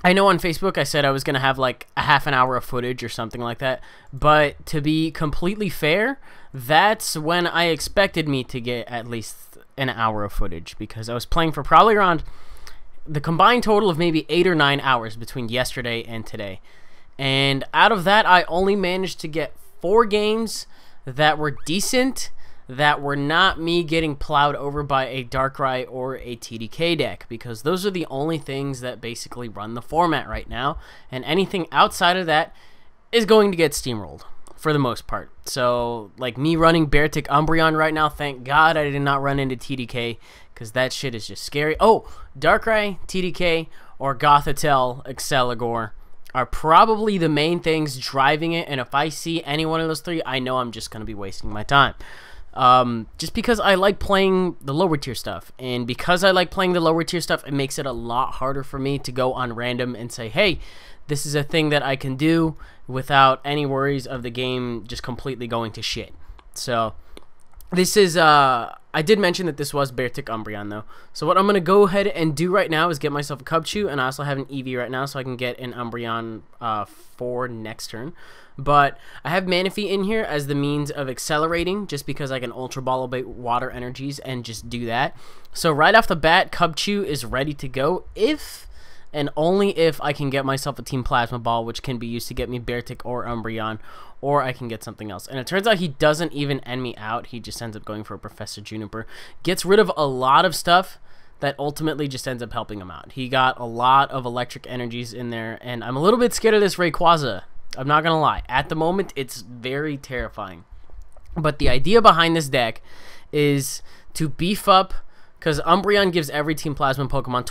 I know on Facebook I said I was going to have like a half an hour of footage or something like that, but to be completely fair, that's when I expected me to get at least an hour of footage, because I was playing for probably around the combined total of maybe 8 or 9 hours between yesterday and today. And out of that, I only managed to get 4 games that were decent, that were not me getting plowed over by a Darkrai or a TDK deck, because those are the only things that basically run the format right now, and anything outside of that is going to get steamrolled for the most part. So, like me running Beartic Umbreon right now, thank God I did not run into TDK, because that shit is just scary. Oh, Darkrai, TDK, or Gothitelle, Exceligor are probably the main things driving it, and if I see any one of those 3, I know I'm just going to be wasting my time. Just because I like playing the lower tier stuff, and because I like playing the lower tier stuff, it makes it a lot harder for me to go on random and say, hey, this is a thing that I can do without any worries of the game just completely going to shit. So this is I did mention that this was Beartic Umbreon though, so what I'm gonna go ahead and do right now is get myself a Cubchoo, and I also have an Eevee right now, so I can get an Umbreon for next turn. But I have Manaphy in here as the means of accelerating, just because I can Ultra Ball away water energies and just do that. So right off the bat, Cubchoo is ready to go if and only if I can get myself a Team Plasma Ball, which can be used to get me Beartic or Umbreon, or I can get something else. And it turns out he doesn't even end me out. He just ends up going for a Professor Juniper. Gets rid of a lot of stuff that ultimately just ends up helping him out. He got a lot of electric energies in there, and I'm a little bit scared of this Rayquaza. I'm not going to lie. At the moment, it's very terrifying. But the idea behind this deck is to beef up, because Umbreon gives every Team Plasma Pokemon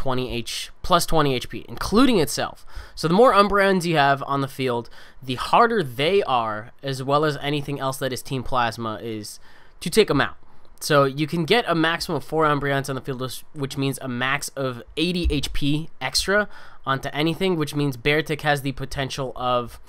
plus 20 HP, including itself. So the more Umbreons you have on the field, the harder they are, as well as anything else that is Team Plasma, is to take them out. So you can get a maximum of 4 Umbreons on the field, which means a max of 80 HP extra onto anything, which means Beartic has the potential of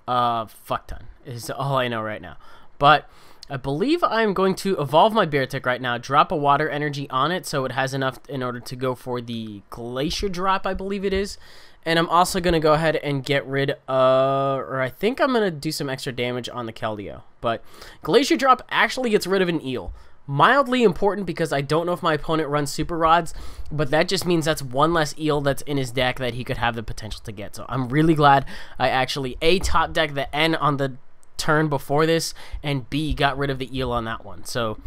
fuck ton, is all I know right now. But I believe I'm going to evolve my Beartic right now, drop a water energy on it so it has enough in order to go for the Glacier Drop, I believe it is. And I'm also going to go ahead and get rid of, or I think I'm going to do some extra damage on the Keldeo. But Glacier Drop actually gets rid of an eel. Mildly important because I don't know if my opponent runs Super Rods, but that just means that's one less eel that's in his deck that he could have the potential to get. So I'm really glad I actually A, top deck the N on the turn before this, and B, got rid of the eel on that one. So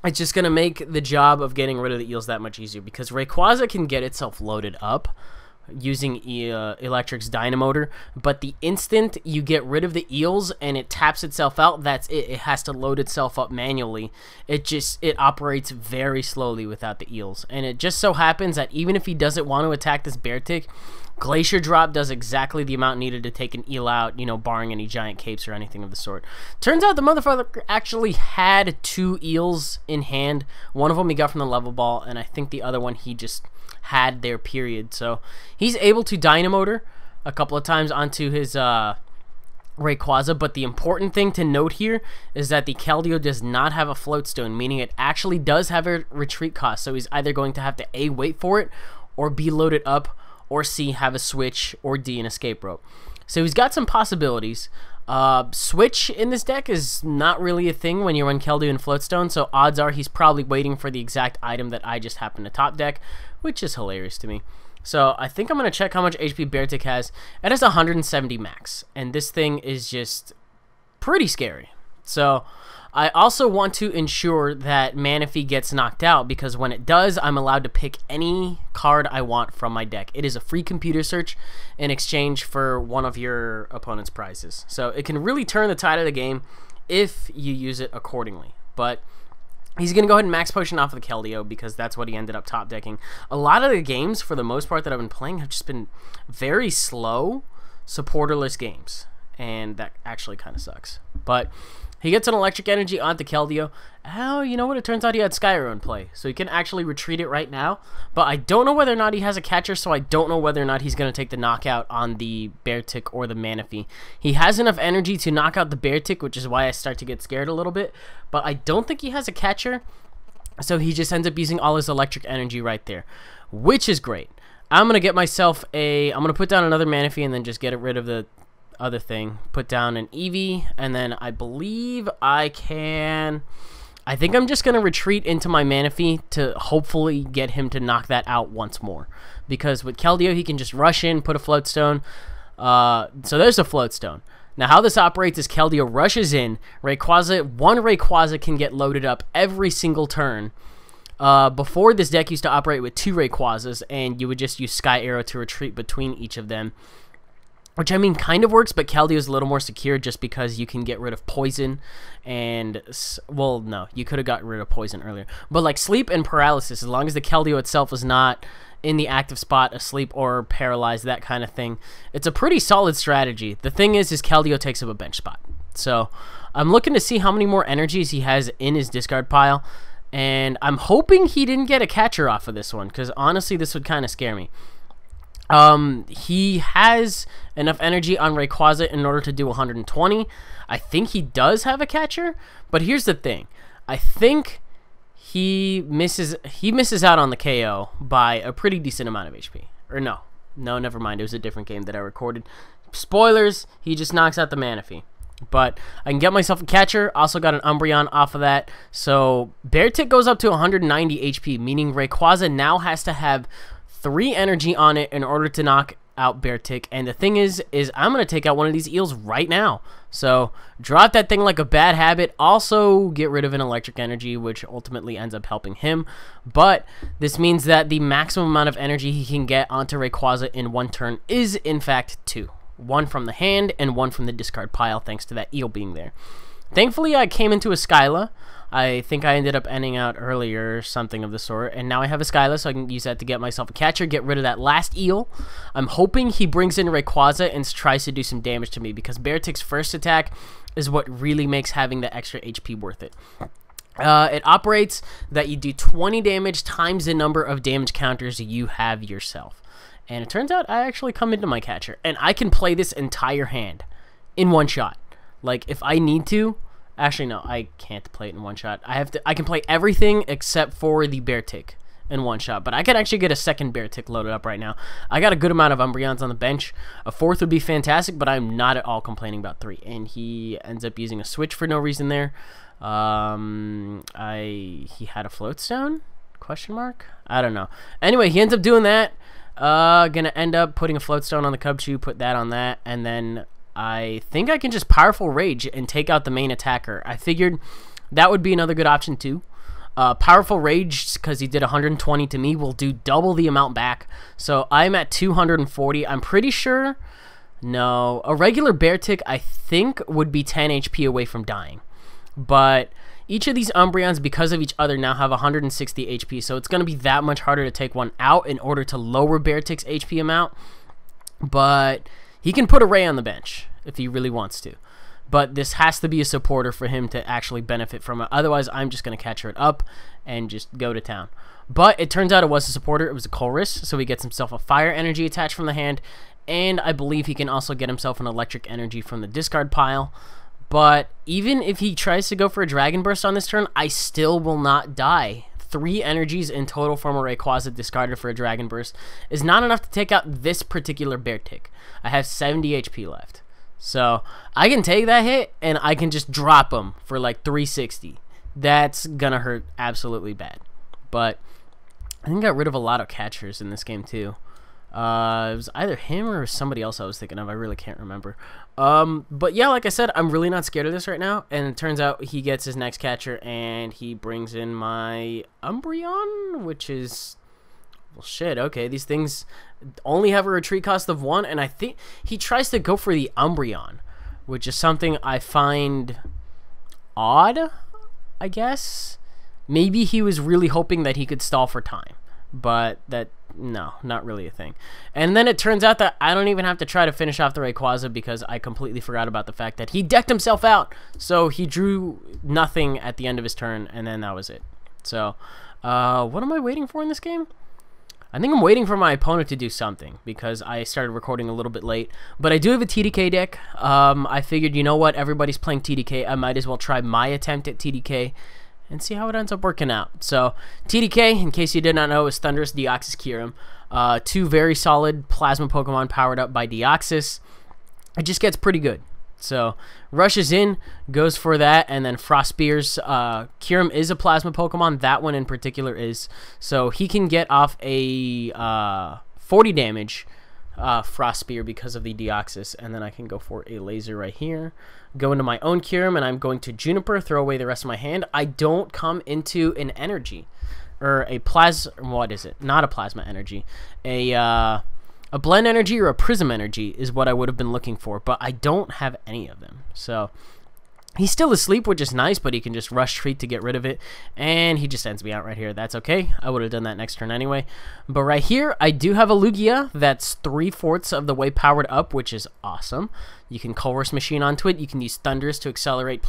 it's just going to make the job of getting rid of the eels that much easier, because Rayquaza can get itself loaded up using Electric's Dynamotor, but the instant you get rid of the eels and it taps itself out, that's it. It has to load itself up manually. It operates very slowly without the eels, and it just so happens that even if he doesn't want to attack this Beartic, Glacier Drop does exactly the amount needed to take an eel out, you know, barring any giant capes or anything of the sort. Turns out the motherfucker actually had 2 eels in hand. One of them he got from the level ball, and I think the other one he just had there, period. So he's able to Dynamotor a couple of times onto his Rayquaza, but the important thing to note here is that the Keldeo does not have a Float Stone, meaning it actually does have a retreat cost. So he's either going to have to A, wait for it, or B, load it up, or C, have a switch, or D, an escape rope. So he's got some possibilities. Switch in this deck is not really a thing when you run Keldeo and Floatstone, so odds are he's probably waiting for the exact item that I just happened to top deck, which is hilarious to me. So I think I'm going to check how much HP Beartic has. It has 170 max, and this thing is just pretty scary. So I also want to ensure that Manaphy gets knocked out, because when it does, I'm allowed to pick any card I want from my deck. It is a free computer search in exchange for one of your opponent's prizes. So it can really turn the tide of the game if you use it accordingly. But he's going to go ahead and max potion off of the Keldeo, because that's what he ended up top decking. A lot of the games, for the most part, that I've been playing have just been very slow, supporterless games. And that actually kind of sucks. But he gets an electric energy onto Keldeo. Oh, you know what? It turns out he had Skyro in play, so he can actually retreat it right now. But I don't know whether or not he has a catcher, so I don't know whether or not he's going to take the knockout on the Beartic or the Manaphy. He has enough energy to knock out the Beartic, which is why I start to get scared a little bit. But I don't think he has a catcher, so he just ends up using all his electric energy right there, which is great. I'm going to get myself I'm going to put down another Manaphy and then just get rid of the other thing. Put down an Eevee, and then I believe I think I'm just going to retreat into my Manaphy to hopefully get him to knock that out once more. Because with Keldeo, he can just rush in, put a Float Stone. So there's a Float Stone. Now, how this operates is Keldeo rushes in. One Rayquaza can get loaded up every single turn. Before, this deck used to operate with 2 Rayquazas, and you would just use Sky Arrow to retreat between each of them. Which, I mean, kind of works, but Keldeo is a little more secure just because you can get rid of Poison and... Well, no, you could have gotten rid of Poison earlier. But, like, Sleep and Paralysis, as long as the Keldeo itself is not in the active spot, asleep or paralyzed, that kind of thing, it's a pretty solid strategy. The thing is Keldeo takes up a bench spot. So, I'm looking to see how many more energies he has in his discard pile. And I'm hoping he didn't get a catcher off of this one, because honestly, this would kind of scare me. He has enough energy on Rayquaza in order to do 120. I think he does have a catcher, but here's the thing. I think he misses out on the KO by a pretty decent amount of HP. Or no, never mind. It was a different game that I recorded. Spoilers, he just knocks out the Manaphy. But I can get myself a catcher. Also got an Umbreon off of that. So Beartic goes up to 190 HP, meaning Rayquaza now has to have 3 energy on it in order to knock out Beartic. And the thing is I'm going to take out one of these eels right now. So drop that thing like a bad habit. Also get rid of an electric energy, which ultimately ends up helping him. But this means that the maximum amount of energy he can get onto Rayquaza in one turn is in fact 2. 1 from the hand and 1 from the discard pile, thanks to that eel being there. Thankfully, I came into a Skyla. I think I ended up ending out earlier or something of the sort. And now I have a Skyla, so I can use that to get myself a catcher, get rid of that last eel. I'm hoping he brings in Rayquaza and tries to do some damage to me, because Beartic's first attack is what really makes having the extra HP worth it. It operates that you do 20 damage times the number of damage counters you have yourself. And it turns out I actually come into my catcher, and I can play this entire hand in one shot. Like, if I need to, actually no, I can't play it in one shot. I can play everything except for the Beartic in one shot, but I could actually get a second Beartic loaded up right now. I got a good amount of Umbreons on the bench. A 4th would be fantastic, but I'm not at all complaining about 3. And he ends up using a switch for no reason there. He had a Float Stone? Question mark? I don't know. Anyway, he ends up doing that. Gonna end up putting a Float Stone on the Cubchoo, put that on that, and then I think I can just Powerful Rage and take out the main attacker. I figured that would be another good option too. Powerful Rage, because he did 120 to me, will do double the amount back. So I'm at 240. I'm pretty sure, no, a regular Beartic I think would be 10 HP away from dying. But each of these Umbreons, because of each other, now have 160 HP, so it's going to be that much harder to take one out in order to lower Beartic's HP amount. But he can put a Ray on the bench if he really wants to. But this has to be a supporter for him to actually benefit from it. Otherwise, I'm just going to catcher it up and just go to town. But it turns out it was a supporter. It was a Colress, so he gets himself a Fire Energy attached from the hand. And I believe he can also get himself an Electric Energy from the discard pile. But even if he tries to go for a Dragon Burst on this turn, I still will not die. 3 energies in total from a Rayquaza discarded for a Dragon Burst is not enough to take out this particular Beartic. I have 70 HP left. So I can take that hit and I can just drop him for like 360. That's gonna hurt absolutely bad. But I think I got rid of a lot of catchers in this game too. It was either him or somebody else I was thinking of. I really can't remember. But yeah, like I said, I'm really not scared of this right now. And it turns out he gets his next catcher and he brings in my Umbreon, which is... well, shit, okay. These things only have a retreat cost of 1, and I think he tries to go for the Umbreon, which is something I find odd, I guess. Maybe he was really hoping that he could stall for time, but that... no, not really a thing. And then it turns out that I don't even have to try to finish off the Rayquaza because I completely forgot about the fact that he decked himself out. So he drew nothing at the end of his turn, and then that was it. So, what am I waiting for in this game? I think I'm waiting for my opponent to do something because I started recording a little bit late. But I do have a TDK deck. I figured, you know what, everybody's playing TDK. I might as well try my attempt at TDK. and see how it ends up working out. So TDK, in case you did not know, is Thundurus, Deoxys, Kyurem. Two very solid plasma Pokemon powered up by Deoxys. It just gets pretty good. So rushes in, goes for that, and then Frost Spears. Kyurem is a plasma Pokemon. That one in particular is. So he can get off a 40 damage Frost Spear because of the Deoxys, and then I can go for a laser right here. Go into my own Kyurem, and I'm going to Juniper, throw away the rest of my hand. I don't come into an energy, or a what is it? Not a plasma energy. A blend energy or a prism energy is what I would have been looking for, but I don't have any of them. So he's still asleep, which is nice, but he can just rush treat to get rid of it, and he just ends me out right here. That's okay. I would have done that next turn anyway. But right here, I do have a Lugia that's 3/4 of the way powered up, which is awesome. You can Colress Machine onto it. You can use Thundurus to accelerate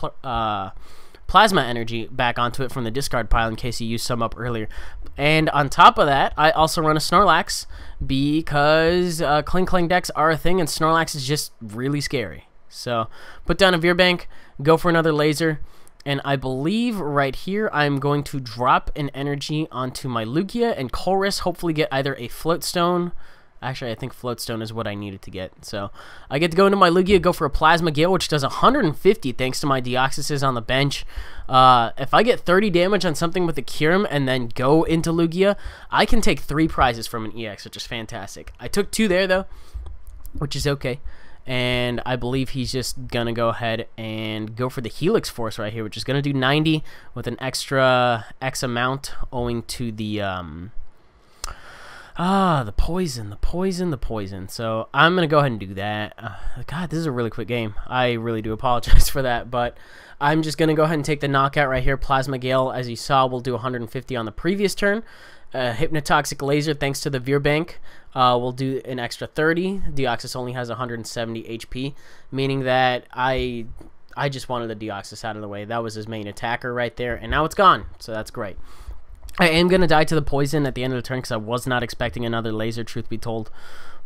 plasma energy back onto it from the discard pile in case you used some up earlier. And on top of that, I also run a Snorlax because Kling Kling decks are a thing, and Snorlax is just really scary. So put down a Veer Bank, go for another laser, and I believe right here I'm going to drop an energy onto my Lugia and Colress, hopefully get either a Float Stone. Actually, I think Float Stone is what I needed to get. So I get to go into my Lugia, go for a Plasma Gale, which does 150 thanks to my Deoxys on the bench. If I get 30 damage on something with a Kyurem and then go into Lugia, I can take 3 prizes from an EX, which is fantastic. I took 2 there, though, which is okay. And I believe he's just going to go ahead and go for the Helix Force right here, which is going to do 90 with an extra X amount owing to the the poison. So I'm going to go ahead and do that. God, this is a really quick game. I really do apologize for that, but I'm just going to go ahead and take the knockout right here. Plasma Gale, as you saw, will do 150 on the previous turn. Hypnotoxic Laser, thanks to the Veer Bank, will do an extra 30. Deoxys only has 170 HP, meaning that I just wanted the Deoxys out of the way. That was his main attacker right there, and now it's gone, so that's great. I am going to die to the poison at the end of the turn because I was not expecting another laser, truth be told.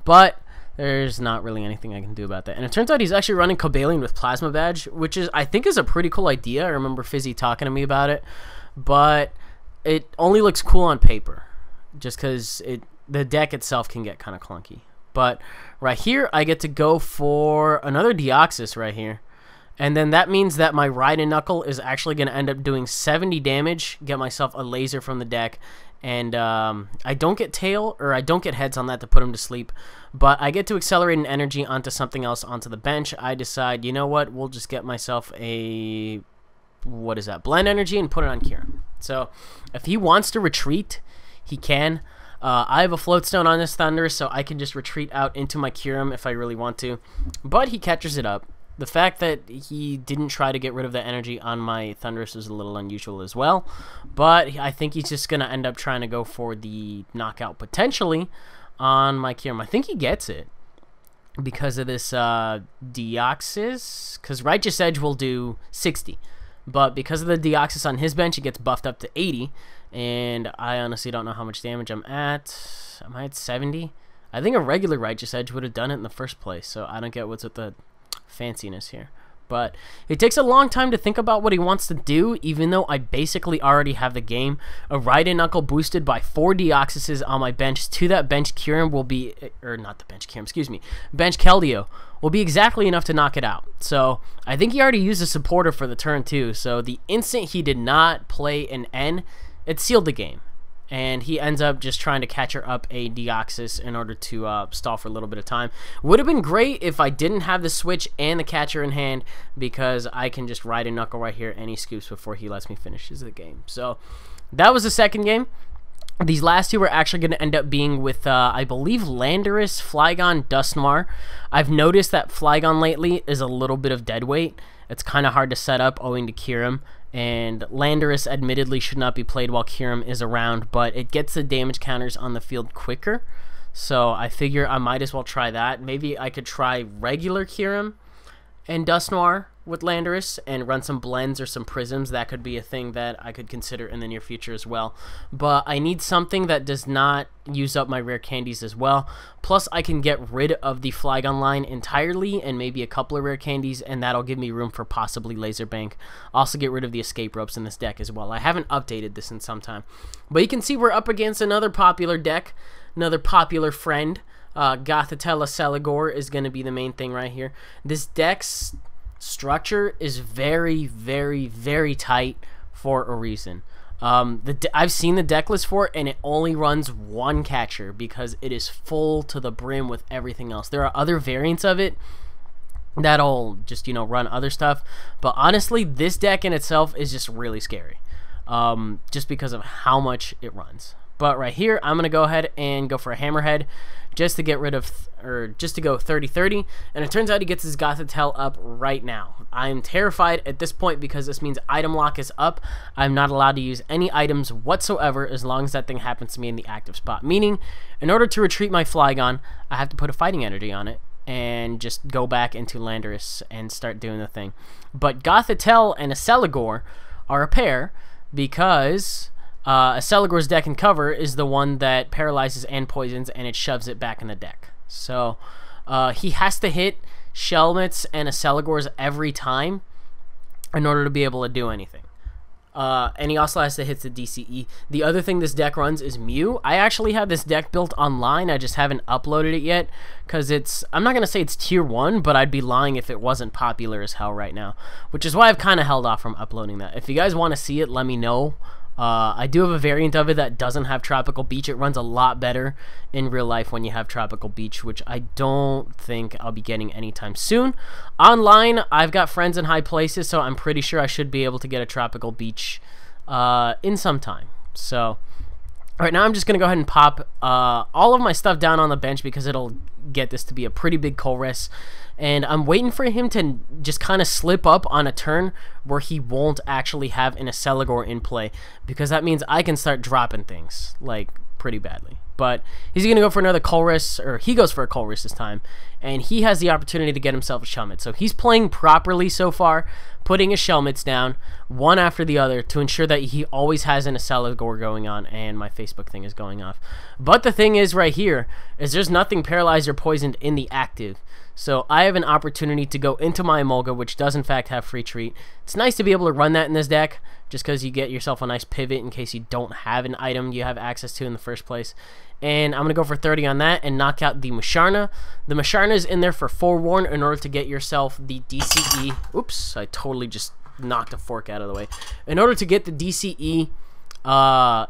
But there's not really anything I can do about that. And it turns out he's actually running Cobalion with Plasma Badge, which I think is a pretty cool idea. I remember Fizzy talking to me about it. But it only looks cool on paper, just because the deck itself can get kind of clunky. But right here, I get to go for another Deoxys right here. And then that means that my Ride and Knuckle is actually going to end up doing 70 damage, get myself a laser from the deck, and I don't get tail, or I don't get heads on that to put him to sleep, but I get to accelerate an energy onto something else onto the bench. I decide, you know what, we'll just get myself a, what is that, blend energy and put it on Kyurem. So if he wants to retreat, he can. I have a Float Stone on this Thunder, so I can just retreat out into my Kyurem if I really want to, but he catches it up. The fact that he didn't try to get rid of the energy on my Thundurus is a little unusual as well, but I think he's just going to end up trying to go for the knockout potentially on my Kyurem. I think he gets it because of this Deoxys, because Righteous Edge will do 60, but because of the Deoxys on his bench, it gets buffed up to 80, and I honestly don't know how much damage I'm at. Am I at 70? I think a regular Righteous Edge would have done it in the first place, so I don't get what's with the fanciness here. But it takes a long time to think about what he wants to do, even though I basically already have the game. A Ride and Knuckle boosted by 4 Deoxyses on my bench to that bench Kyurem will be, or not the bench Kyurem, excuse me, bench Keldeo will be exactly enough to knock it out. So I think he already used a supporter for the turn too, so the instant he did not play an N, it sealed the game. And he ends up just trying to catch her up a Deoxys in order to stall for a little bit of time. Would have been great if I didn't have the switch and the catcher in hand, because I can just Ride and Knuckle right here and he scoops before he lets me finish the game. So that was the second game. These last two are actually going to end up being with, I believe, Landorus, Flygon, Dusknoir. I've noticed that Flygon lately is a little bit of dead weight. It's kind of hard to set up owing to Kyurem. And Landorus admittedly should not be played while Kyurem is around, but it gets the damage counters on the field quicker. So I figure I might as well try that. Maybe I could try regular Kyurem and Dusknoir with Landorus and run some blends or some prisms. That could be a thing that I could consider in the near future as well. But I need something that does not use up my rare candies as well. Plus, I can get rid of the Flygon line entirely and maybe a couple of rare candies, and that'll give me room for possibly Laser Bank. Also get rid of the escape ropes in this deck as well. I haven't updated this in some time. But you can see we're up against another popular deck, another popular friend. Gothitella Celigor is going to be the main thing right here. This deck's structure is very, very, very tight for a reason. I've seen the deck list for it, and it only runs one catcher because it is full to the brim with everything else. There are other variants of it that'll just, you know, run other stuff, but honestly, this deck in itself is just really scary, just because of how much it runs. But right here, I'm going to go ahead and go for a Hammerhead just to get rid of, just to go 30-30, and it turns out he gets his Gothitelle up right now. I'm terrified at this point because this means item lock is up. I'm not allowed to use any items whatsoever as long as that thing happens to me in the active spot. Meaning, in order to retreat my Flygon, I have to put a Fighting Energy on it and just go back into Landorus and start doing the thing. But Gothitelle and a Celigor are a pair because a Celigor's deck and cover is the one that paralyzes and poisons, and it shoves it back in the deck. So he has to hit Shelmets and a Celigor's every time in order to be able to do anything. And he also has to hit the DCE. The other thing this deck runs is Mew. I actually have this deck built online. I just haven't uploaded it yet because it's, I'm not going to say it's tier 1, but I'd be lying if it wasn't popular as hell right now, which is why I've kind of held off from uploading that. If you guys want to see it, let me know. I do have a variant of it that doesn't have Tropical Beach. It runs a lot better in real life when you have Tropical Beach, which I don't think I'll be getting anytime soon. Online, I've got friends in high places, so I'm pretty sure I should be able to get a Tropical Beach in some time. So, right now I'm just going to go ahead and pop all of my stuff down on the bench because it'll get this to be a pretty big Colress. And I'm waiting for him to just kind of slip up on a turn where he won't actually have an Celigor in play, because that means I can start dropping things, like, pretty badly. But he's going to go for another Colress, or he goes for a Colress this time, and he has the opportunity to get himself a Shelmet. So he's playing properly so far, putting his Shelmets down, one after the other, to ensure that he always has an Celigor going on, and my Facebook thing is going off. But the thing is right here, is there's nothing paralyzed or poisoned in the active. So I have an opportunity to go into my Emolga, which does in fact have Free Treat. It's nice to be able to run that in this deck, just because you get yourself a nice pivot in case you don't have an item you have access to in the first place. And I'm going to go for 30 on that and knock out the Musharna. The Musharna is in there for Forewarn in order to get yourself the DCE. Oops, I totally just knocked a fork out of the way. In order to get the DCE,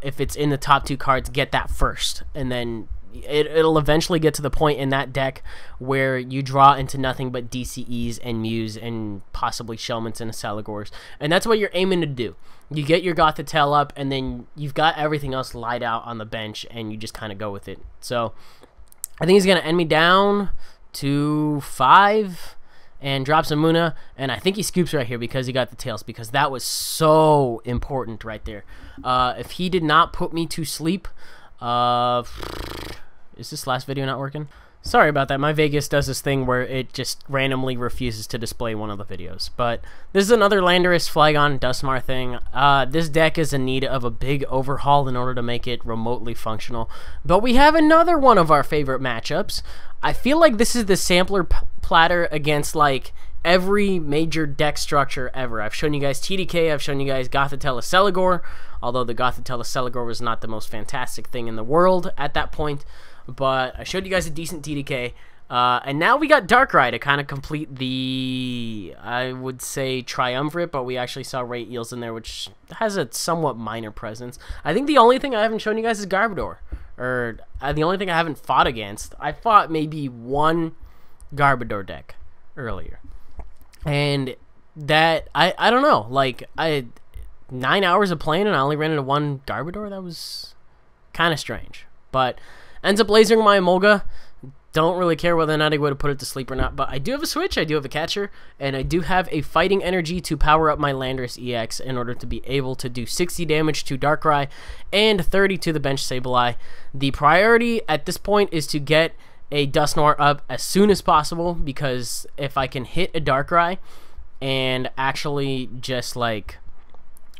if it's in the top 2 cards, get that first. And then it'll eventually get to the point in that deck where you draw into nothing but DCEs and Mews and possibly Shelmets and Celigors. And that's what you're aiming to do. You get your Gothitelle up, and then you've got everything else lied out on the bench, and you just kind of go with it. So I think he's going to end me down to 5 and drops a Muna, and I think he scoops right here because he got the tails, because that was so important right there. If he did not put me to sleep, is this last video not working? Sorry about that. My Vegas does this thing where it just randomly refuses to display one of the videos. But this is another Landorus Flygon Duskmar thing. This deck is in need of a big overhaul in order to make it remotely functional. But we have another one of our favorite matchups. I feel like this is the sampler platter against, like, every major deck structure ever. I've shown you guys TDK, I've shown you guys Gothitella Celigor, although the Gothitella Celigor was not the most fantastic thing in the world at that point. But I showed you guys a decent TDK, and now we got Darkrai to kind of complete the, I would say, triumvirate, but we actually saw Ray Eels in there, which has a somewhat minor presence. I think the only thing I haven't shown you guys is Garbodor, or the only thing I haven't fought against. I fought maybe one Garbodor deck earlier, and that, I don't know, like, I had 9 hours of playing and I only ran into one Garbodor. That was kind of strange, but ends up lasering my Emolga. Don't really care whether or not I would have put it to sleep or not, but I do have a switch, I do have a catcher, and I do have a fighting energy to power up my Landorus EX in order to be able to do 60 damage to Darkrai and 30 to the bench Sableye. The priority at this point is to get a Dusknoir up as soon as possible, because if I can hit a Darkrai and actually just like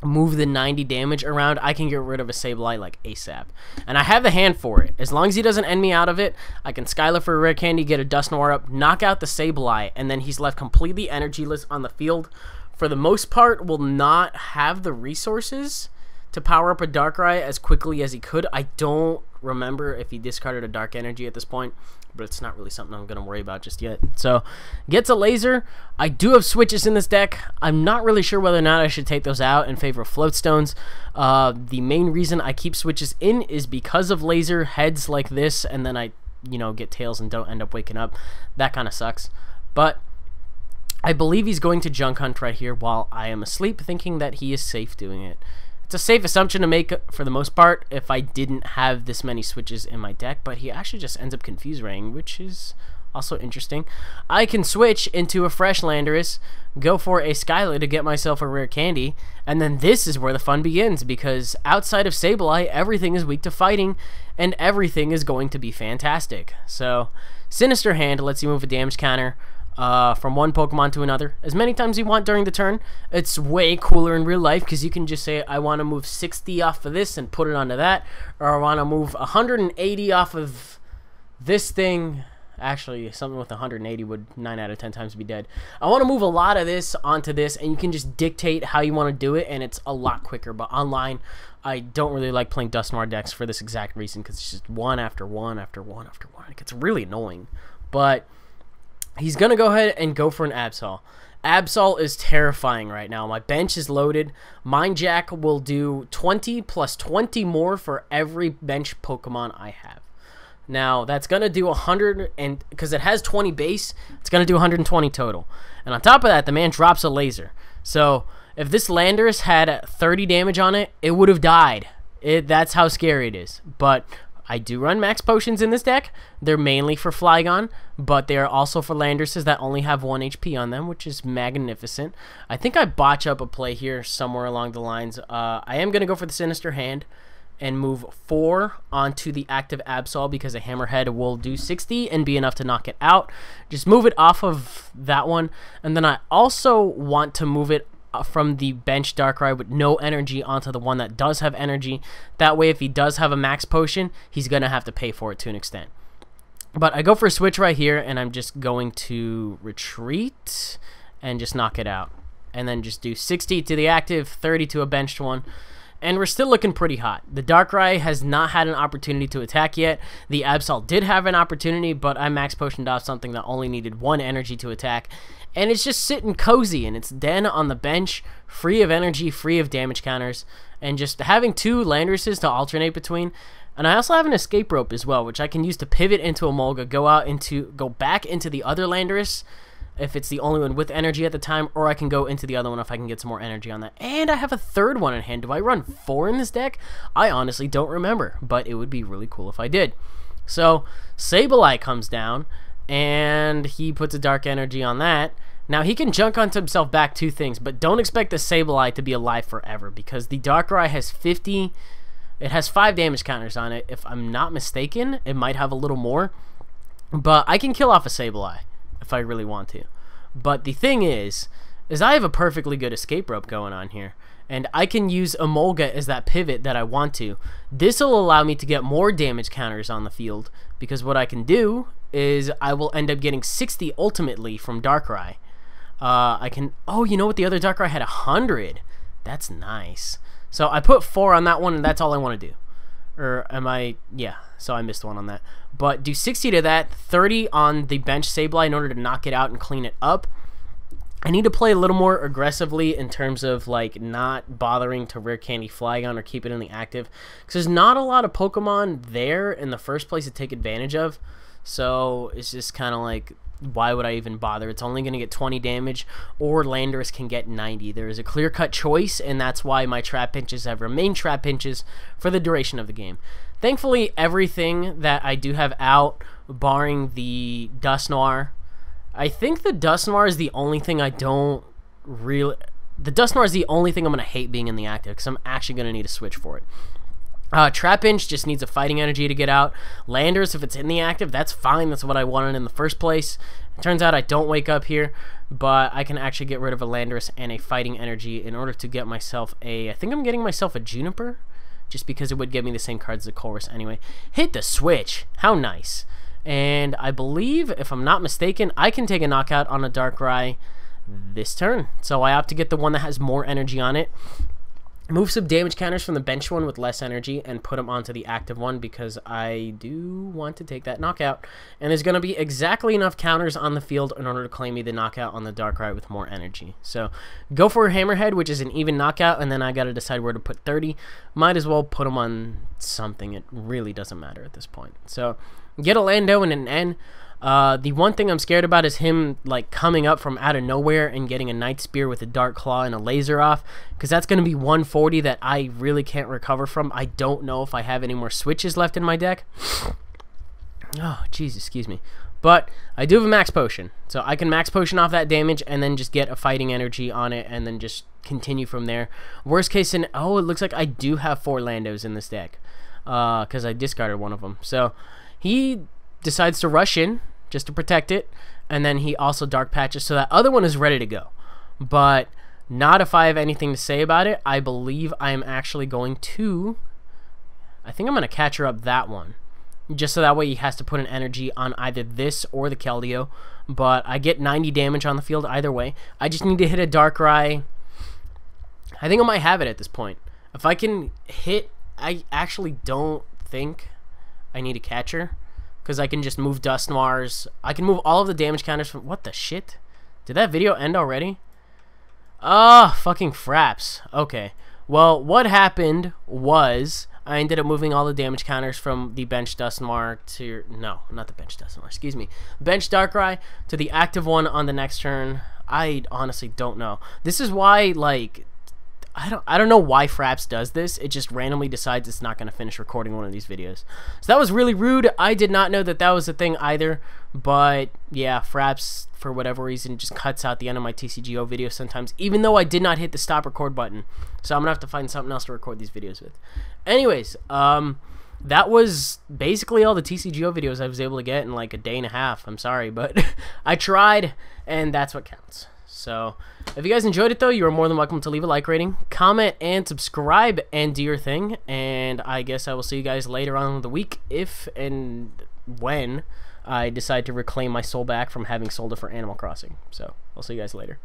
move the 90 damage around, I can get rid of a Sableye like ASAP. And I have the hand for it. As long as he doesn't end me out of it, I can Skylar for a rare candy, get a Dusknoir up, knock out the Sableye, and then he's left completely energyless on the field. For the most part, will not have the resources to power up a Darkrai as quickly as he could. I don't remember if he discarded a Dark Energy at this point, but it's not really something I'm going to worry about just yet. So, gets a Laser. I do have switches in this deck. I'm not really sure whether or not I should take those out in favor of Float Stones. The main reason I keep switches in is because of Laser heads like this, and then I, you know, get Tails and don't end up waking up. That kind of sucks. But I believe he's going to Junk Hunt right here while I am asleep, thinking that he is safe doing it. It's a safe assumption to make for the most part if I didn't have this many switches in my deck, but he actually just ends up Confuse Raying, which is also interesting. I can switch into a fresh Landorus, go for a Skylar to get myself a rare candy, and then this is where the fun begins, because outside of Sableye, everything is weak to fighting, and everything is going to be fantastic. So, Sinister Hand lets you move a damage counter from one Pokemon to another as many times you want during the turn. It's way cooler in real life because you can just say, I want to move 60 off of this and put it onto that, or I want to move 180 off of this thing. Actually, something with 180 would 9 out of 10 times be dead. I want to move a lot of this onto this, and you can just dictate how you want to do it, and it's a lot quicker. But online, I don't really like playing Dusknoir decks for this exact reason, because it's just one after one after one after one. It gets really annoying. But he's going to go ahead and go for an Absol. Absol is terrifying right now. My bench is loaded. Mind Jack will do 20 plus 20 more for every bench Pokemon I have. Now, that's going to do 100, and because it has 20 base, it's going to do 120 total. And on top of that, the man drops a Laser. So, if this Landorus had 30 damage on it, it would have died. That's how scary it is. But I do run max potions in this deck. They're mainly for Flygon, but they're also for Landoruses that only have 1 HP on them, which is magnificent. I think I botch up a play here somewhere along the lines. I am going to go for the Sinister Hand and move 4 onto the active Absol because a Hammerhead will do 60 and be enough to knock it out. Just move it off of that one, and then I also want to move it from the bench Darkrai with no energy onto the one that does have energy. That way, if he does have a max potion, he's going to have to pay for it to an extent. But I go for a switch right here, and I'm just going to retreat and just knock it out. And then just do 60 to the active, 30 to a benched one. And we're still looking pretty hot. The Darkrai has not had an opportunity to attack yet. The Absol did have an opportunity, but I max potioned off something that only needed 1 energy to attack. And it's just sitting cozy in its den on the bench, free of energy, free of damage counters, and just having 2 Landoruses to alternate between. And I also have an escape rope as well, which I can use to pivot into a Molga, go back into the other Landorus if it's the only one with energy at the time, or I can go into the other one if I can get some more energy on that. And I have a third one in hand. Do I run 4 in this deck? I honestly don't remember, but it would be really cool if I did. So, Sableye comes down, and he puts a Dark Energy on that. Now, he can junk onto himself back 2 things, but don't expect the Sableye to be alive forever, because the Darkrai has 50... It has 5 damage counters on it. If I'm not mistaken, it might have a little more, but I can kill off a Sableye if I really want to. But the thing is I have a perfectly good escape rope going on here, and I can use Emolga as that pivot that I want to. This will allow me to get more damage counters on the field, because what I can do is I will end up getting 60 ultimately from Darkrai. I can... Oh, you know what? The other Darkrai had 100. That's nice. So I put 4 on that one, and that's all I want to do. Or am I... Yeah, so I missed 1 on that. But do 60 to that, 30 on the bench Sableye in order to knock it out and clean it up. I need to play a little more aggressively in terms of, like, not bothering to rare candy Flygon or keep it in the active. Because there's not a lot of Pokemon there in the first place to take advantage of. So it's just kind of like, why would I even bother? It's only going to get 20 damage, or Landorus can get 90. There is a clear-cut choice, and that's why my trap pinches have remained trap pinches for the duration of the game. Thankfully, everything that I do have out, barring the Dusknoir, I think the Dusknoir is the only thing I don't really... The Dusknoir is the only thing I'm going to hate being in the active, because I'm actually going to need a switch for it. Trapinch just needs a fighting energy to get out. Landers, if it's in the active, that's fine. That's what I wanted in the first place. It turns out I don't wake up here, but I can actually get rid of a Landorus and a fighting energy in order to get myself a... I think I'm getting myself a Juniper, just because it would give me the same cards as a Chorus anyway. Hit the switch. How nice. And I believe, if I'm not mistaken, I can take a knockout on a Darkrai this turn. So I opt to get the one that has more energy on it. Move some damage counters from the bench one with less energy and put them onto the active one because I do want to take that knockout. And there's going to be exactly enough counters on the field in order to claim me the knockout on the Darkrai with more energy. So go for a Hammerhead, which is an even knockout, and then I got to decide where to put 30. Might as well put them on something. It really doesn't matter at this point. So get a Lando and an N. The one thing I'm scared about is him like coming up from out of nowhere and getting a Night Spear with a Dark Claw and a Laser off, because that's going to be 140 that I really can't recover from. I don't know if I have any more switches left in my deck. Oh, jeez, excuse me. But I do have a Max Potion, so I can Max Potion off that damage and then just get a Fighting Energy on it and then just continue from there. Worst case in... Oh, it looks like I do have 4 Landos in this deck because I discarded one of them. So he decides to rush in just to protect it, and then he also Dark Patches, so that other one is ready to go, but not if I have anything to say about it. I believe I am actually going to... I think I'm going to Catcher Up that one, just so that way he has to put an energy on either this or the Keldeo, but I get 90 damage on the field either way. I just need to hit a Darkrai. I think I might have it at this point. If I can hit... I actually don't think I need a catcher, because I can just move Dusknoirs. I can move all of the damage counters from... What the shit? Did that video end already? Ah, fucking fraps. Okay. Well, what happened was I ended up moving all the damage counters from the bench Dusknoir to... No, not the bench Dusknoir. Excuse me. Bench Darkrai to the active one on the next turn. I honestly don't know. This is why, like... I don't know why Fraps does this. It just randomly decides it's not going to finish recording one of these videos. So that was really rude. I did not know that that was a thing either. But yeah, Fraps, for whatever reason, just cuts out the end of my TCGO video sometimes, even though I did not hit the stop record button. So I'm going to have to find something else to record these videos with. Anyways, that was basically all the TCGO videos I was able to get in like a day and a half. I'm sorry, but I tried, and that's what counts. So, if you guys enjoyed it, though, you are more than welcome to leave a like rating, comment, and subscribe, and do your thing. And I guess I will see you guys later on in the week if and when I decide to reclaim my soul back from having sold it for Animal Crossing. So, I'll see you guys later.